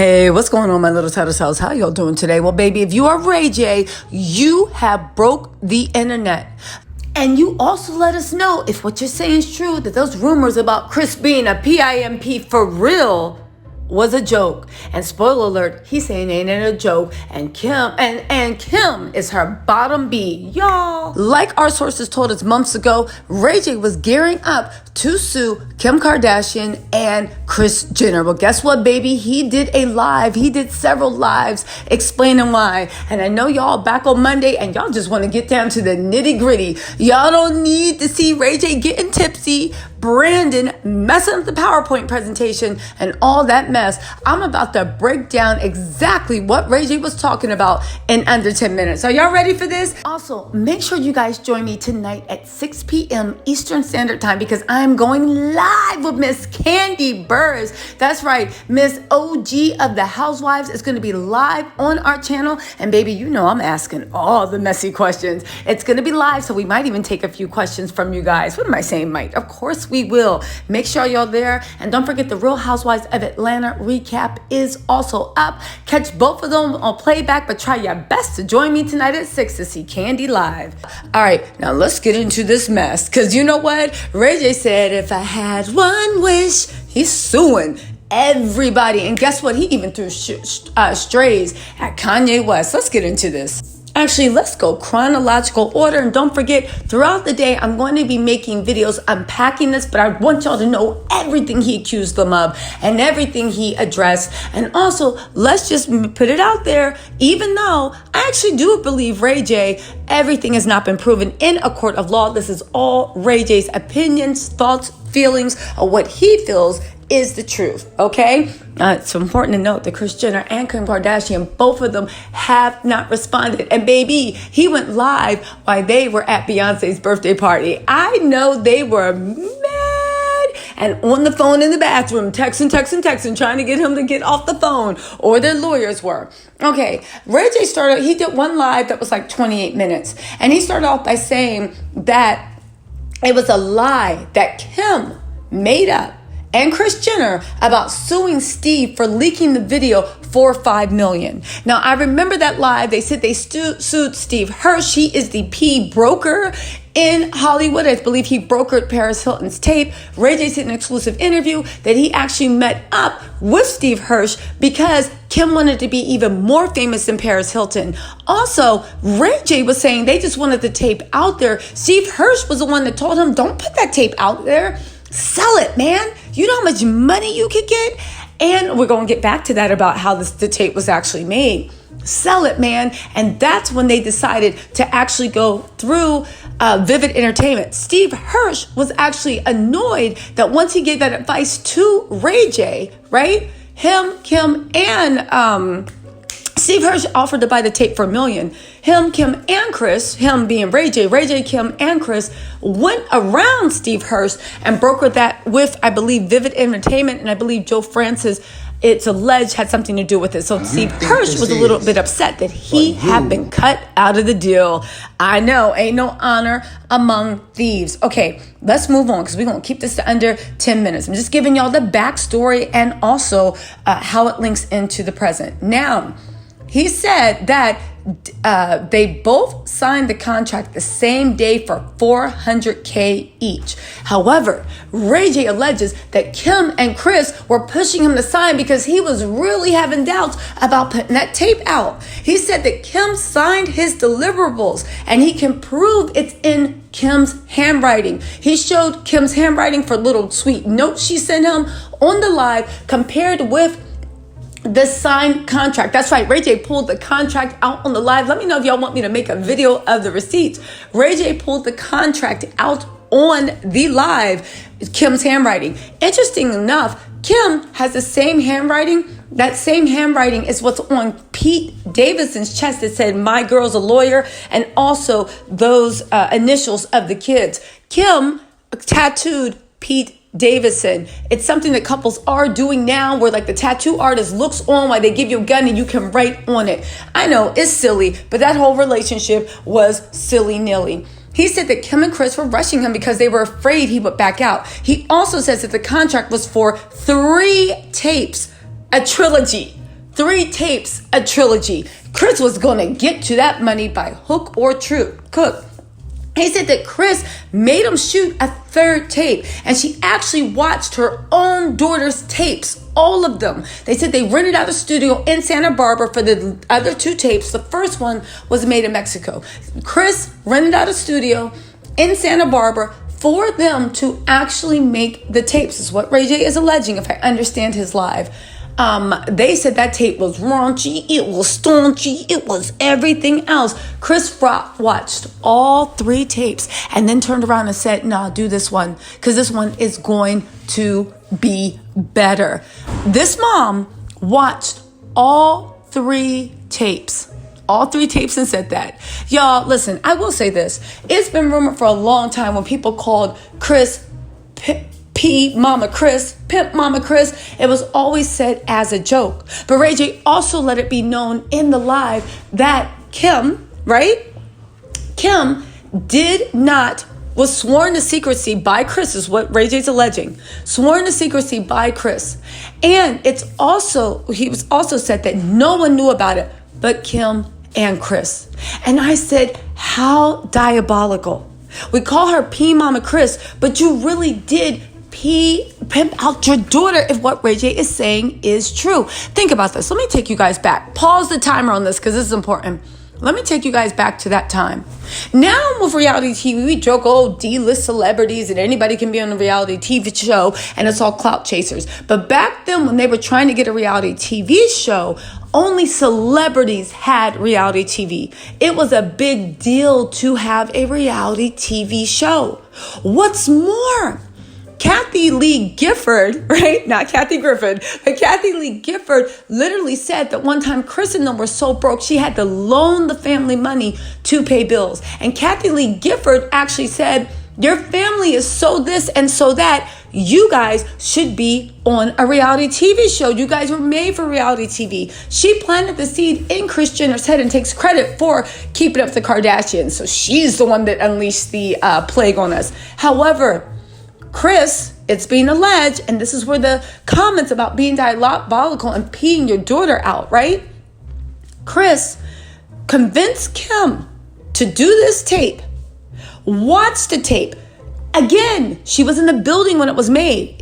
Hey, what's going on, my little tattletales? How y'all doing today? Well, baby, if you are Ray J, you have broke the internet. And you also let us know if what you're saying is true, that those rumors about Kris being a PIMP for real was a joke. And spoiler alert, he's saying ain't it a joke. And Kim is her bottom B, y'all. Like our sources told us months ago, Ray J was gearing up to sue Kim Kardashian and Kris Jenner. Well, guess what, baby? He did several lives explaining why. And I know y'all back on Monday and y'all just want to get down to the nitty gritty. Y'all don't need to see Ray J getting tipsy, Brandon messing up the PowerPoint presentation, and all that mess. I'm about to break down exactly what Ray J was talking about in under 10 minutes. Are y'all ready for this? Also, make sure you guys join me tonight at 6 p.m. Eastern Standard Time because I'm going live with Miss Candy Burrs. That's right, Miss OG of the Housewives is going to be live on our channel. And baby, you know I'm asking all the messy questions. It's going to be live, so we might even take a few questions from you guys. What am I saying, might? Of course we will. Make sure y'all there. And don't forget the Real Housewives of Atlanta recap is also up. Catch both of them on playback, but try your best to join me tonight at 6 to see Candy live. All right, now let's get into this mess. Because you know what? Ray J said, if I had one wish, he's suing everybody. And guess what? He even threw strays at Kanye West. Let's get into this. Actually, let's go chronological order. And don't forget, throughout the day, I'm going to be making videos unpacking this, but I want y'all to know everything he accused them of and everything he addressed. And also, let's just put it out there, even though I actually do believe Ray J, everything has not been proven in a court of law. This is all Ray J's opinions, thoughts, feelings of what he feels is the truth, okay? It's important to note that Kris Jenner and Kim Kardashian, both of them have not responded. And baby, he went live while they were at Beyonce's birthday party. I know they were mad and on the phone in the bathroom, texting, trying to get him to get off the phone, or their lawyers were. Okay, Ray J he did one live that was like 28 minutes. And he started off by saying that it was a lie that Kim made up and Kris Jenner about suing Steve for leaking the video for $5 million. Now, I remember that live. They said they sued Steve Hirsch. He is the P broker in Hollywood. I believe he brokered Paris Hilton's tape. Ray J said in an exclusive interview that he actually met up with Steve Hirsch because Kim wanted to be even more famous than Paris Hilton. Also, Ray J was saying they just wanted the tape out there. Steve Hirsch was the one that told him, don't put that tape out there. Sell it, man. You know how much money you could get? And we're going to get back to that about how the tape was actually made. Sell it, man. And that's when they decided to actually go through Vivid Entertainment. Steve Hirsch was actually annoyed that once he gave that advice to Ray J, right? Him, Kim, and Steve Hirsch offered to buy the tape for $1 million. Him, Kim, and Kris, him being Ray J, Kim, and Kris, went around Steve Hirsch and brokered that with, I believe, Vivid Entertainment, and I believe Joe Francis, it's alleged, had something to do with it. So Steve Hirsch was a little bit upset that he had been cut out of the deal. I know, ain't no honor among thieves. Okay, let's move on because we're going to keep this to under 10 minutes. I'm just giving y'all the backstory and also how it links into the present. Now, he said that they both signed the contract the same day for $400K each. However, Ray J alleges that Kim and Kris were pushing him to sign because he was really having doubts about putting that tape out. He said that Kim signed his deliverables and he can prove it's in Kim's handwriting. He showed Kim's handwriting for little sweet notes she sent him on the live compared with the signed contract. That's right. Ray J pulled the contract out on the live. Let me know if y'all want me to make a video of the receipts. Ray J pulled the contract out on the live, Kim's handwriting. Interesting enough, Kim has the same handwriting. That same handwriting is what's on Pete Davidson's chest that said, "My girl's a lawyer," and also those initials of the kids. Kim tattooed Pete Davidson. It's something that couples are doing now where like the tattoo artist looks on while they give you a gun and you can write on it. I know it's silly, but that whole relationship was silly-nilly. He said that Kim and Kris were rushing him because they were afraid he would back out. He also says that the contract was for 3 tapes, a trilogy. 3 tapes, a trilogy. Kris was going to get to that money by hook or crook. He said that Kris made him shoot a 3rd tape, and she actually watched her own daughter's tapes, all of them. They said they rented out a studio in Santa Barbara for the other 2 tapes. The first one was made in Mexico. Kris rented out a studio in Santa Barbara for them to actually make the tapes, is what Ray J is alleging, if I understand his live. They said that tape was raunchy, it was staunchy, it was everything else. Kris watched all 3 tapes and then turned around and said, "Nah, do this one, because this one is going to be better." This mom watched all 3 tapes. All 3 tapes and said that. Y'all, listen, I will say this. It's been rumored for a long time when people called Kris Mama Kris, Pimp Mama Kris. It was always said as a joke. But Ray J also let it be known in the live that Kim, right? Kim was sworn to secrecy by Kris, is what Ray J's alleging. Sworn to secrecy by Kris. And he was also said that no one knew about it but Kim and Kris. And I said, how diabolical. We call her P Mama Kris, but you really did pimp out your daughter if what Ray J is saying is true. Think about this. Let me take you guys back. Pause the timer on this because this is important. Let me take you guys back to that time. Now with reality TV, we joke, D-list celebrities and anybody can be on a reality TV show and it's all clout chasers. But back then when they were trying to get a reality TV show, only celebrities had reality TV. It was a big deal to have a reality TV show. What's more, Kathy Lee Gifford, right? Not Kathy Griffin, but Kathy Lee Gifford literally said that one time Kris and them were so broke, she had to loan the family money to pay bills. And Kathy Lee Gifford actually said, your family is so this and so that, you guys should be on a reality TV show. You guys were made for reality TV. She planted the seed in Kris Jenner's head and takes credit for keeping up the Kardashians. So she's the one that unleashed the plague on us. However, Kris, it's being alleged, and this is where the comments about being diabolical and peeing your daughter out, right? Kris convinced Kim to do this tape, watch the tape. Again, she was in the building when it was made.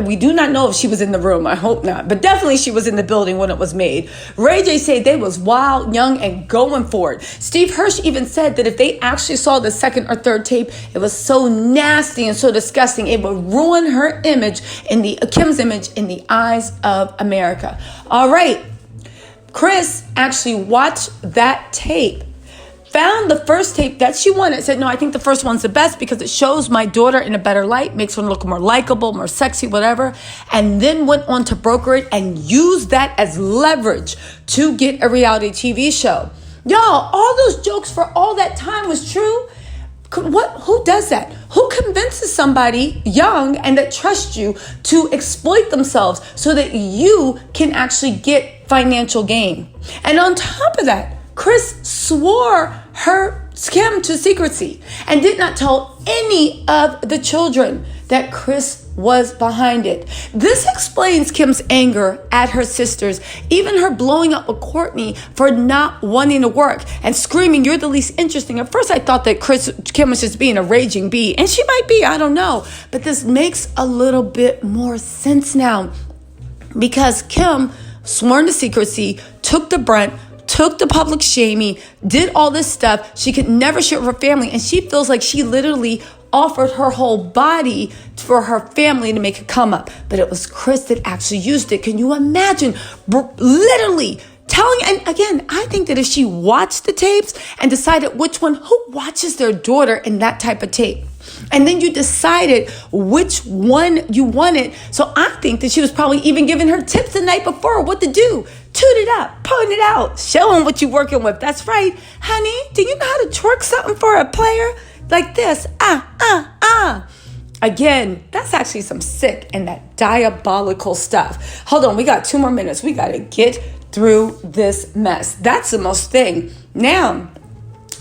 We do not know if she was in the room. I hope not. But definitely she was in the building when it was made. Ray J said they was wild, young, and going for it. Steve Hirsch even said that if they actually saw the 2nd or 3rd tape, it was so nasty and so disgusting, it would ruin her image, Kim's image in the eyes of America. All right. Kris actually watched that tape, found the first tape that she wanted, said, no, I think the first one's the best because it shows my daughter in a better light, makes her look more likable, more sexy, whatever, and then went on to broker it and use that as leverage to get a reality TV show. Y'all, all those jokes for all that time was true. Who does that? Who convinces somebody young and that trusts you to exploit themselves so that you can actually get financial gain? And on top of that, Kris swore her Kim to secrecy and did not tell any of the children that Kris was behind it. This explains Kim's anger at her sisters, even her blowing up with Kourtney for not wanting to work and screaming, you're the least interesting. At first I thought that Kim was just being a raging bee, and she might be, I don't know. But this makes a little bit more sense now because Kim, sworn to secrecy, took the brunt, took the public shaming, did all this stuff. She could never share with her family. And she feels like she literally offered her whole body for her family to make a come up. But it was Kris that actually used it. Can you imagine literally telling? And again, I think that if she watched the tapes and decided which one, who watches their daughter in that type of tape? And then you decided which one you wanted. So I think that she was probably even giving her tips the night before what to do. Toot it up, point it out, show them what you're working with. That's right, honey. Do you know how to twerk something for a player? Like this, Again, that's actually some sick and that diabolical stuff. Hold on, we got 2 more minutes. We got to get through this mess. That's the most thing. Now,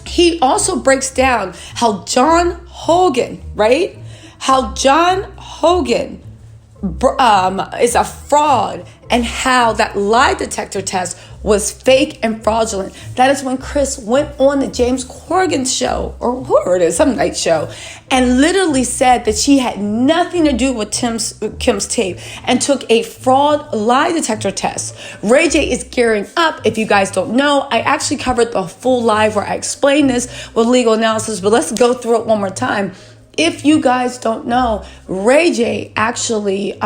he also breaks down how John Hogan, right? How John Hogan is a fraud and how that lie detector test was fake and fraudulent. That is when Kris went on the James Corrigan show, or whoever it is, some night show, and literally said that she had nothing to do with Kim's tape and took a fraud lie detector test. Ray J is gearing up. If you guys don't know, I actually covered the full live where I explained this with legal analysis, but let's go through it one more time. If you guys don't know, Ray J actually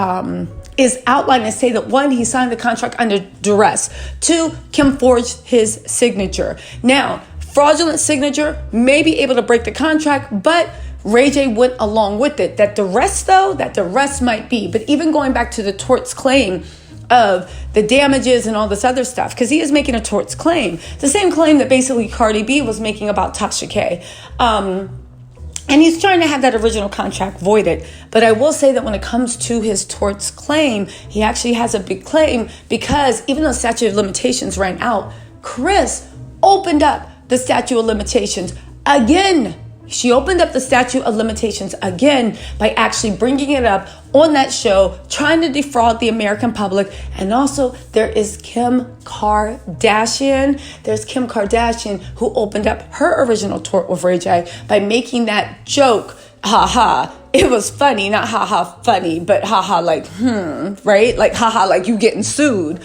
is outlined and say that 1, he signed the contract under duress. 2, Kim forged his signature. Now, fraudulent signature may be able to break the contract, but Ray J went along with it. That duress might be. But even going back to the torts claim of the damages and all this other stuff, because he is making a torts claim, the same claim that basically Cardi B was making about Tasha K. And he's trying to have that original contract voided. But I will say that when it comes to his torts claim, he actually has a big claim, because even though statute of limitations ran out, Kris opened up the statute of limitations again. She opened up the statute of limitations again by actually bringing it up on that show, trying to defraud the American public. And also there is Kim Kardashian. There's Kim Kardashian who opened up her original tort with Ray J by making that joke. Ha. It was funny, not ha funny, but ha like, right? Like ha like you getting sued.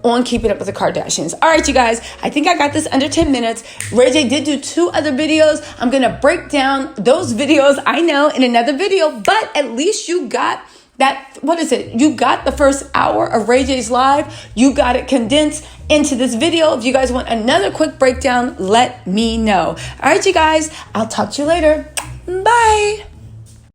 On Keeping Up with the Kardashians. All right, you guys, I think I got this under 10 minutes. Ray J did do 2 other videos. I'm going to break down those videos, I know, in another video, but at least you got that, you got the first hour of Ray J's live. You got it condensed into this video. If you guys want another quick breakdown, let me know. All right, you guys, I'll talk to you later. Bye.